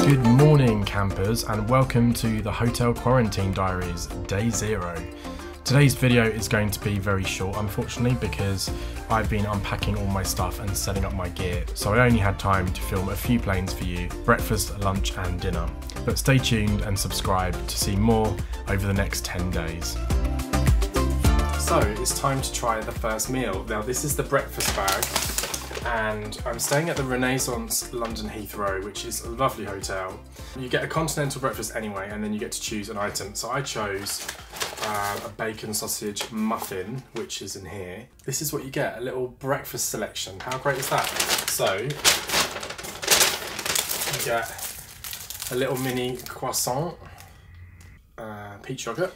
Good morning campers and welcome to the Hotel Quarantine Diaries, Day 0. Today's video is going to be very short unfortunately because I've been unpacking all my stuff and setting up my gear, so I only had time to film a few planes for you, breakfast, lunch and dinner. But stay tuned and subscribe to see more over the next 10 days. So it's time to try the first meal. Now this is the breakfast bag. And I'm staying at the Renaissance London Heathrow, which is a lovely hotel. You get a continental breakfast anyway, and then you get to choose an item. So I chose a bacon sausage muffin, which is in here. This is what you get, a little breakfast selection. How great is that? So you get a little mini croissant, peach yogurt,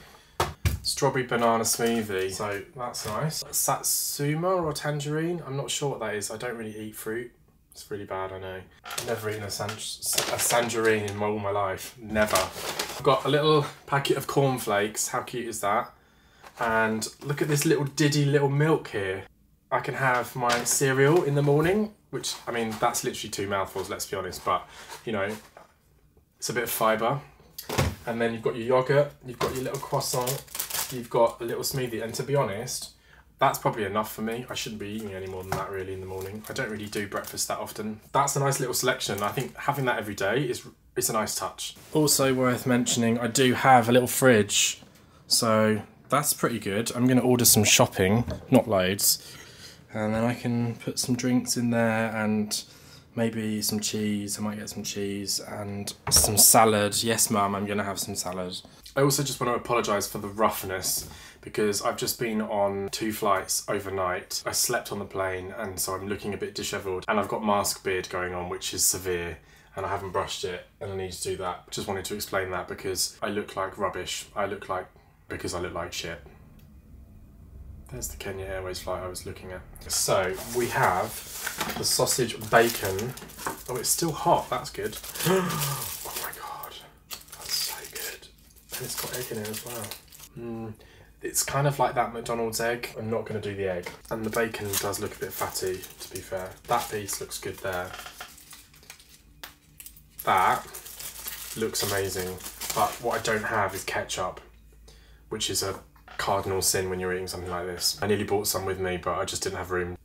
strawberry banana smoothie, so that's nice. Satsuma or tangerine, I'm not sure what that is. I don't really eat fruit. It's really bad, I know. I've never eaten a tangerine in all my life, never. I've got a little packet of cornflakes, how cute is that? And look at this little diddy little milk here. I can have my cereal in the morning, which, I mean, that's literally 2 mouthfuls, let's be honest, but, you know, it's a bit of fibre. And then you've got your yogurt, you've got your little croissant, you've got a little smoothie, and to be honest, that's probably enough for me. I shouldn't be eating any more than that really in the morning. I don't really do breakfast that often. That's a nice little selection. I think having that every day is a nice touch. Also worth mentioning, I do have a little fridge, so that's pretty good. I'm going to order some shopping, not loads, and then I can put some drinks in there and maybe some cheese. I might get some cheese and some salad. Yes, Mum, I'm going to have some salad. I also just want to apologise for the roughness because I've just been on 2 flights overnight. I slept on the plane and so I'm looking a bit dishevelled, and I've got mask beard going on, which is severe, and I haven't brushed it and I need to do that. Just wanted to explain that because I look like rubbish. Because I look like shit. There's the Kenya Airways flight I was looking at. So we have the sausage bacon. Oh, it's still hot, that's good. Oh my god, that's so good. And it's got egg in it as well. It's kind of like that McDonald's egg. I'm not going to do the egg. And the bacon does look a bit fatty, to be fair. That piece looks good there. That looks amazing. But what I don't have is ketchup, which is a cardinal sin when you're eating something like this. I nearly bought some with me, but I just didn't have room.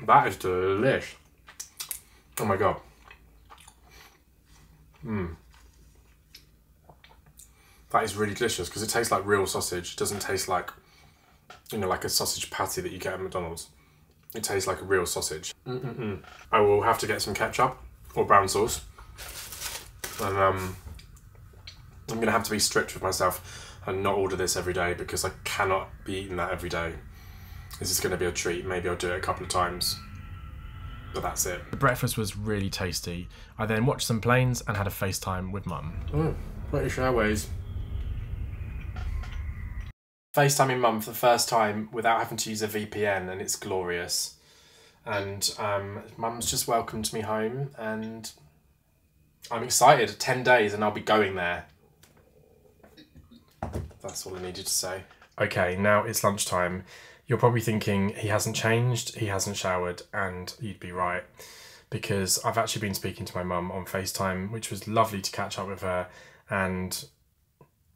That is delish. Oh my god. That is really delicious because it tastes like real sausage. It doesn't taste like, you know, like a sausage patty that you get at McDonald's. It tastes like a real sausage. I will have to get some ketchup or brown sauce. And I'm going to have to be strict with myself and not order this every day because I cannot be eating that every day. This is going to be a treat. Maybe I'll do it a couple of times, but that's it. The breakfast was really tasty. I then watched some planes and had a FaceTime with Mum. British Airways. FaceTiming Mum for the first time without having to use a VPN, and it's glorious. And Mum's just welcomed me home and I'm excited. 10 days and I'll be going there. That's all I needed to say. Okay, now it's lunchtime. You're probably thinking he hasn't changed, he hasn't showered, and you'd be right. Because I've actually been speaking to my mum on FaceTime, which was lovely to catch up with her. And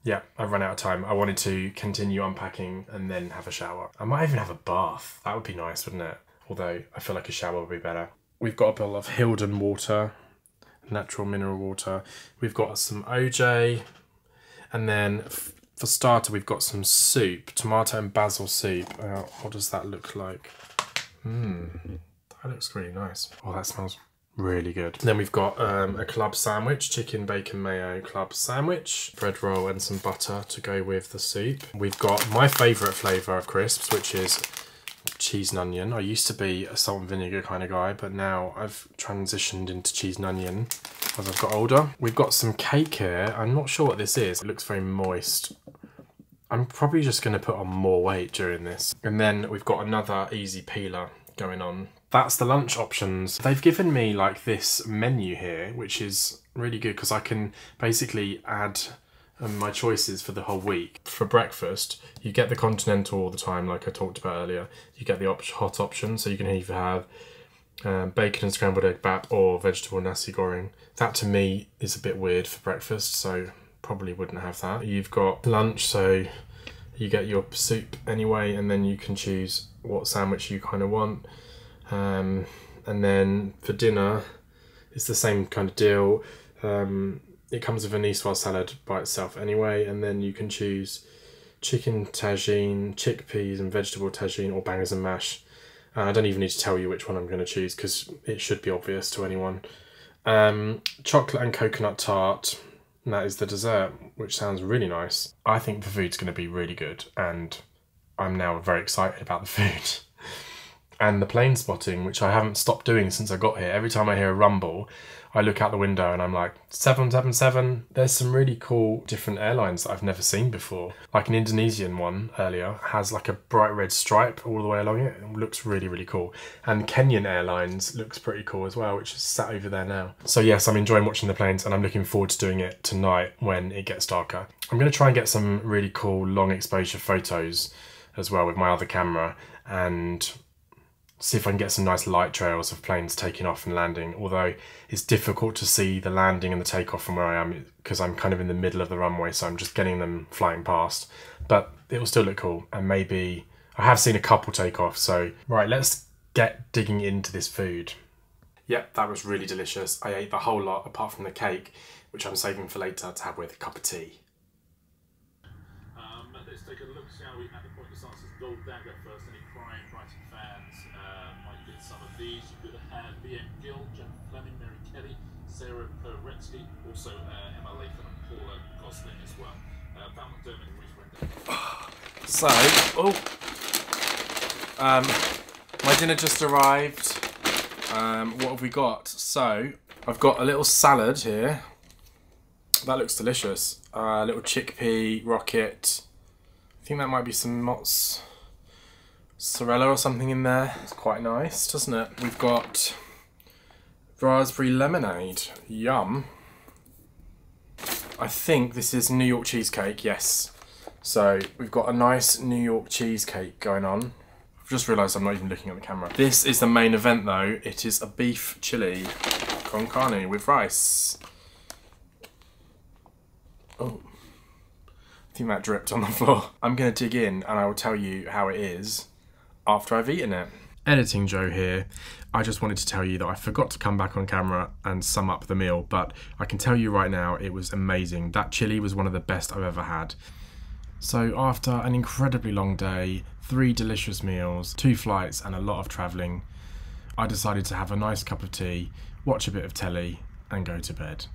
yeah, I've run out of time. I wanted to continue unpacking and then have a shower. I might even have a bath. That would be nice, wouldn't it? Although I feel like a shower would be better. We've got a bottle of Hilden water, natural mineral water. We've got some OJ, and then for starter we've got some soup, tomato and basil soup. What does that look like? That looks really nice. Oh, that smells really good. Then we've got a club sandwich, chicken bacon mayo club sandwich, bread roll and some butter to go with the soup. We've got my favourite flavour of crisps, which is cheese and onion. I used to be a salt and vinegar kind of guy, but now I've transitioned into cheese and onion as I've got older. We've got some cake here. I'm not sure what this is. It looks very moist. I'm probably just going to put on more weight during this. And then we've got another easy peeler going on. That's the lunch options. They've given me like this menu here, which is really good because I can basically add my choices for the whole week. For breakfast, you get the continental all the time, like I talked about earlier. You get the hot option, so you can either have bacon and scrambled egg bat or vegetable nasi goreng. That to me is a bit weird for breakfast, so probably wouldn't have that. You've got lunch, so you get your soup anyway, and then you can choose what sandwich you kind of want. And then for dinner, it's the same kind of deal. It comes with a Niçoise salad by itself anyway, and then you can choose chicken tagine, chickpeas and vegetable tagine, or bangers and mash. I don't even need to tell you which one I'm going to choose because it should be obvious to anyone. Chocolate and coconut tart, and that is the dessert, which sounds really nice. I think the food's going to be really good, and I'm now very excited about the food. And the plane spotting, which I haven't stopped doing since I got here. Every time I hear a rumble, I look out the window and I'm like, 777. There's some really cool different airlines that I've never seen before. Like an Indonesian one earlier has like a bright red stripe all the way along it. It looks really, really cool. And Kenyan Airlines looks pretty cool as well, which is sat over there now. So yes, I'm enjoying watching the planes and I'm looking forward to doing it tonight when it gets darker. I'm going to try and get some really cool long exposure photos as well with my other camera and see if I can get some nice light trails of planes taking off and landing, although it's difficult to see the landing and the takeoff from where I am because I'm kind of in the middle of the runway, so I'm just getting them flying past. But it will still look cool, and maybe I have seen a couple take off, so right, let's get digging into this food. Yep, that was really delicious. I ate the whole lot apart from the cake, which I'm saving for later to have with a cup of tea. Let's take a look, shall we, at the point of answers. Gold Dagger first, any prime writing fans might get some of these. You could have B.M. Gill, Jen Fleming, Mary Kelly, Sarah Peretsky, also Emma Latham and Paula Gosling as well. Val McDermott and Ruth Rendell. So, my dinner just arrived. What have we got? So, I've got a little salad here. That looks delicious. A little chickpea rocket. I think that might be some mozzarella or something in there. It's quite nice, doesn't it? We've got raspberry lemonade. Yum. I think this is New York cheesecake, yes. So we've got a nice New York cheesecake going on. I've just realised I'm not even looking at the camera. This is the main event though. It is a beef chili con carne with rice. Oh. I think that dripped on the floor. I'm going to dig in and I will tell you how it is after I've eaten it. Editing Joe here. I just wanted to tell you that I forgot to come back on camera and sum up the meal, but I can tell you right now it was amazing. That chili was one of the best I've ever had. So after an incredibly long day, 3 delicious meals, 2 flights and a lot of travelling, I decided to have a nice cup of tea, watch a bit of telly and go to bed.